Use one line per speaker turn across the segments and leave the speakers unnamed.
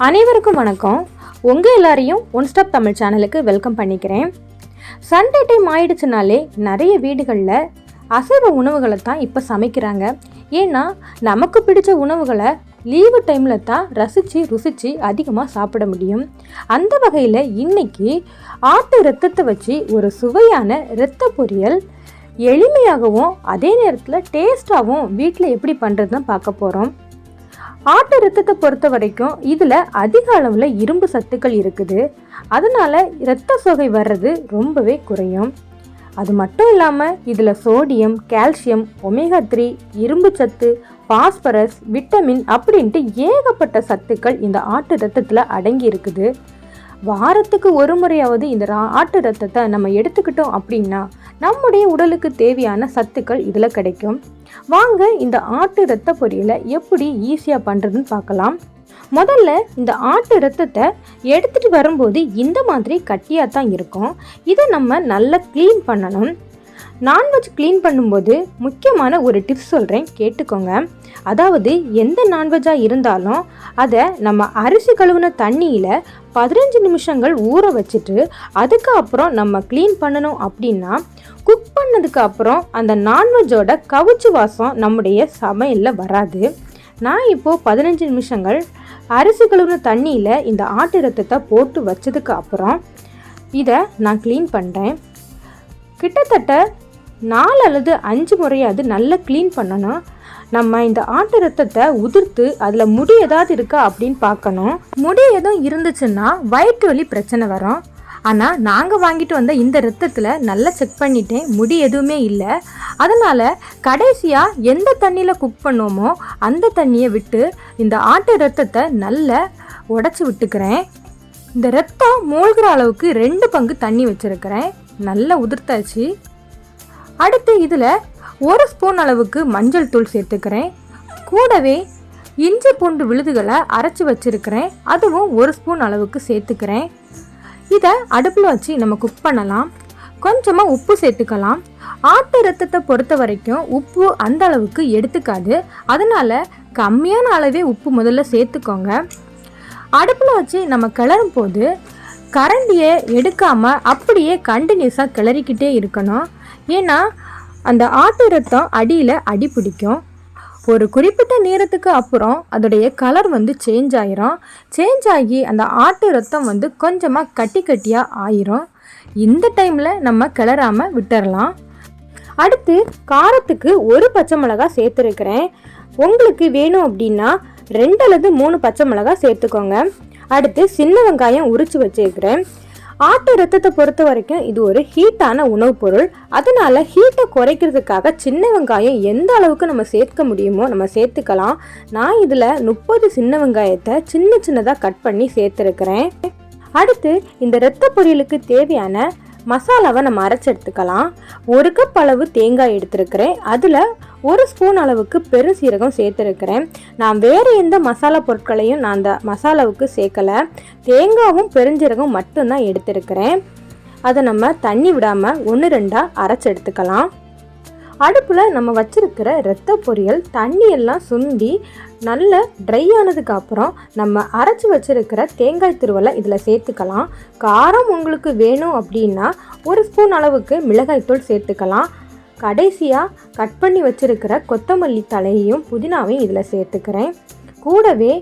அனைவருக்கும் வணக்கம். உங்கள் எல்லாரையும் ஒன் ஸ்டாப் தமிழ் சேனலுக்கு வெல்கம் பண்ணிக்கிறேன். சண்டே டைம் ஆயிடுச்சுனாலே நிறைய வீடுகளில் அசைவ உணவுகளை தான் இப்போ சமைக்கிறாங்க. ஏன்னா நமக்கு பிடிச்ச உணவுகளை லீவு டைமில் தான் ருசித்து அதிகமாக சாப்பிட முடியும். அந்த வகையில் இன்னைக்கு ஆட்டு இரத்தத்தை வச்சு ஒரு சுவையான இரத்த பொரியல் எளிமையாகவும் அதே நேரத்தில் டேஸ்ட்டாகவும் வீட்டில் எப்படி பண்ணுறதுன்னு பார்க்க போகிறோம். ஆட்டு இரத்தத்தை பொறுத்த வரைக்கும் இதில் அதிக அளவில் இரும்பு சத்துக்கள் இருக்குது. அதனால் இரத்த சோகை வர்றது ரொம்பவே குறையும். அது மட்டும் இல்லாமல் இதில் சோடியம், கால்சியம், ஒமேகா 3, இரும்பு சத்து, பாஸ்பரஸ், விட்டமின் அப்படின்ட்டு ஏகப்பட்ட சத்துக்கள் இந்த ஆட்டு இரத்தத்தில் அடங்கி இருக்குது. வாரத்துக்கு ஒரு முறையாவது இந்த ஆட்டு இரத்தத்தை நம்ம எடுத்துக்கிட்டோம் அப்படின்னா நம்முடைய உடலுக்கு தேவையான சத்துக்கள் இதில் கிடைக்கும். வாங்க இந்த ஆட்டு இரத்த பொரியலை எப்படி ஈஸியாக பண்ணுறதுன்னு பார்க்கலாம். முதல்ல இந்த ஆட்டு இரத்தத்தை எடுத்துகிட்டு வரும்போது இந்த மாதிரி கட்டியாக தான் இருக்கும். இதை நம்ம நல்லா க்ளீன் பண்ணணும். நான்வெஜ் க்ளீன் பண்ணும்போது முக்கியமான ஒரு டிப்ஸ் சொல்கிறேன், கேட்டுக்கோங்க. அதாவது எந்த நான்வெஜ்ஜாக இருந்தாலும் அதை நம்ம அரிசி கழுவுன தண்ணியில் 15 நிமிஷங்கள் ஊற வச்சுட்டு அதுக்கப்புறம் நம்ம க்ளீன் பண்ணணும். அப்படின்னா குக் பண்ணதுக்கு அப்புறம் அந்த நான்வெஜ்ஜோட கவுச்சி வாசம் நம்முடைய சமையலில் வராது. நான் இப்போது 15 நிமிஷங்கள் அரிசி கழுவுன தண்ணியில் இந்த ஆட்டு இரத்தத்தை போட்டு வச்சதுக்கு அப்புறம் இதை நான் க்ளீன் பண்ணுறேன். கிட்டத்தட்ட 4 அல்லது 5 முறையாவது நல்லா க்ளீன் பண்ணணும். நம்ம இந்த ஆட்டு இரத்தத்தை உதிர்த்து அதில் முடி ஏதாவது இருக்கா அப்படின்னு பார்க்கணும். முடி எதுவும் இருந்துச்சுன்னா வயிற்று வலி பிரச்சனை வரும். ஆனால் நாங்கள் வாங்கிட்டு வந்த இந்த இரத்தத்தில் நல்லா செக் பண்ணிட்டேன், முடி எதுவுமே இல்லை. அதனால் கடைசியாக எந்த தண்ணியில் குக் பண்ணுவோமோ அந்த தண்ணியை விட்டு இந்த ஆட்டு இரத்தத்தை நல்லா உடச்சி விட்டுக்கிறேன். இந்த இரத்தம் மூழ்கிற அளவுக்கு 2 பங்கு தண்ணி வச்சுருக்கிறேன். நல்லா உதிர்த்தாச்சு. அடுத்து இதில் 1 ஸ்பூன் அளவுக்கு மஞ்சள் தூள் சேர்த்துக்கிறேன். கூடவே இஞ்சி பூண்டு விழுதுகளை அரைச்சி வச்சுருக்கிறேன், அதுவும் 1 ஸ்பூன் அளவுக்கு சேர்த்துக்கிறேன். இதை அடுப்பில் வச்சு நம்ம குக் பண்ணலாம். கொஞ்சமாக உப்பு சேர்த்துக்கலாம். ஆட்டு இரத்தத்தை பொறுத்த வரைக்கும் உப்பு அந்த அளவுக்கு எடுத்துக்காது. அதனால் கம்மியான அளவே உப்பு முதல்ல சேர்த்துக்கோங்க. அடுப்பில் வச்சு நம்ம கிளறும் போது கரண்டியை எடுக்காமல் அப்படியே கண்டினியூஸாக கிளறிக்கிட்டே இருக்கணும். ஏன்னா அந்த ஆட்டு இரத்தம் அடியில் அடி பிடிக்கும். ஒரு குறிப்பிட்ட நேரத்துக்கு அப்புறம் அதோடைய கலர் சேஞ்ச் ஆயிரும். சேஞ்ச் ஆகி அந்த ஆட்டு இரத்தம் கொஞ்சமாக கட்டியாக ஆயிரும். இந்த டைமில் நம்ம கிளறாமல் விட்டுறலாம். அடுத்து காரத்துக்கு 1 பச்சை மிளகாய் சேர்த்துருக்கிறேன். உங்களுக்கு வேணும் அப்படின்னா 2 அல்லது 3 பச்சை மிளகாய் சேர்த்துக்கோங்க. அடுத்து சின்ன வெங்காயம் உரித்து வச்சுருக்கிறேன். ஆட்டு இரத்தத்தை பொறுத்த வரைக்கும் இது ஒரு ஹீட்டான உணவுப் பொருள். அதனால ஹீட்டை குறைக்கிறதுக்காக சின்ன வெங்காயம் எந்த அளவுக்கு நம்ம சேர்க்க முடியுமோ நம்ம சேர்த்துக்கலாம். நான் இதில் 30 சின்ன வெங்காயத்தை சின்னதாக கட் பண்ணி சேர்த்துருக்கிறேன். அடுத்து இந்த இரத்த பொரியலுக்கு தேவையான மசாலாவை நம்ம அரைச்சி எடுத்துக்கலாம். 1 கப் அளவு தேங்காய் எடுத்துருக்கிறேன். அதில் 1 ஸ்பூன் அளவுக்கு பெருசீரகம் சேர்த்துருக்கிறேன். நான் வேறு எந்த மசாலா பொருட்களையும் நான் அந்த மசாலாவுக்கு சேர்க்கலை. தேங்காயும் பெருஞ்சீரகம் மட்டும்தான் எடுத்துருக்கிறேன். அதை நம்ம தண்ணி விடாமல் 1-2 அரைச்சி எடுத்துக்கலாம். அடுப்பில் நம்ம வச்சுருக்கிற இரத்த பொரியல் தண்ணியெல்லாம் சுண்டி நல்ல ட்ரை ஆனதுக்கு அப்புறம் நம்ம அரைச்சி வச்சுருக்கிற தேங்காய் துருவலை இதில் சேர்த்துக்கலாம். காரம் உங்களுக்கு வேணும் அப்படின்னா 1 ஸ்பூன் அளவுக்கு மிளகாய்த்தூள் சேர்த்துக்கலாம். கடைசியாக கட் பண்ணி வச்சுருக்கிற கொத்தமல்லி தலையையும் புதினாவையும் இதில் சேர்த்துக்கிறேன். கூடவே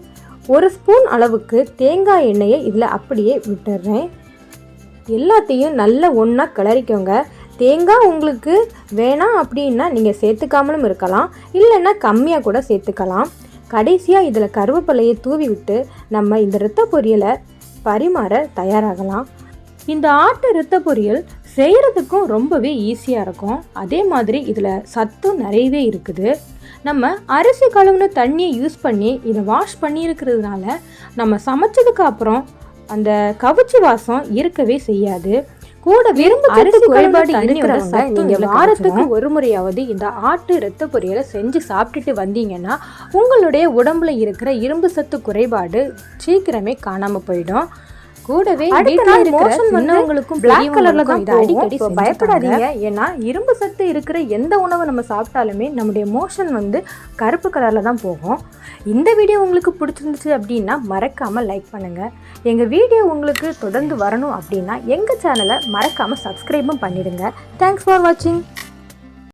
1 ஸ்பூன் அளவுக்கு தேங்காய் எண்ணெயை இதில் அப்படியே விட்டுடுறேன். எல்லாத்தையும் நல்லா ஒன்றா கிளறிக்கோங்க. தேங்காய் உங்களுக்கு வேணாம் அப்படின்னா நீங்கள் சேர்த்துக்காமலும் இருக்கலாம், இல்லைன்னா கம்மியாக கூட சேர்த்துக்கலாம். கடைசியாக இதில் கருவேப்பிலையை தூவி விட்டு நம்ம இந்த இரத்த பொரியலை பரிமாற தயாராகலாம். இந்த ஆட்டு இரத்த பொரியல் செய்கிறதுக்கும் ரொம்பவே ஈஸியாக இருக்கும். அதே மாதிரி இதில் சத்தும் நிறையவே இருக்குது. நம்ம அரிசி கழுவுன தண்ணியை யூஸ் பண்ணி இதை வாஷ் பண்ணியிருக்கிறதுனால நம்ம சமைச்சதுக்கு அப்புறம் அந்த கவுச்சி வாசம் இருக்கவே செய்யாது. கூட அரிசி குறைபாடு இருக்கிறவங்க நீங்கள் வாரத்துக்கு ஒரு முறையாவது இந்த ஆட்டு இரத்த பொரியலை செஞ்சு சாப்பிட்டுட்டு வந்தீங்கன்னா உங்களுடைய உடம்புல இருக்கிற இரும்பு சத்து குறைபாடு சீக்கிரமே காணாமல் போயிடும். கூடவே
மோஷன் வந்தவங்களுக்கும்
பிளாக் கலர்ல தான் அடிக்கடி பயப்படாதீங்க. ஏன்னா இரும்பு சத்து இருக்கிற எந்த உணவை நம்ம சாப்பிட்டாலுமே நம்முடைய மோஷன் வந்து கருப்பு கலர்ல தான் போகும். இந்த வீடியோ உங்களுக்கு பிடிச்சிருந்துச்சு அப்படின்னா மறக்காம லைக் பண்ணுங்க. எங்க வீடியோ உங்களுக்கு தொடர்ந்து வரணும் அப்படின்னா எங்க சேனலை மறக்காம சப்ஸ்கிரைபும் பண்ணிடுங்க. தேங்க்ஸ் ஃபார் வாட்சிங்.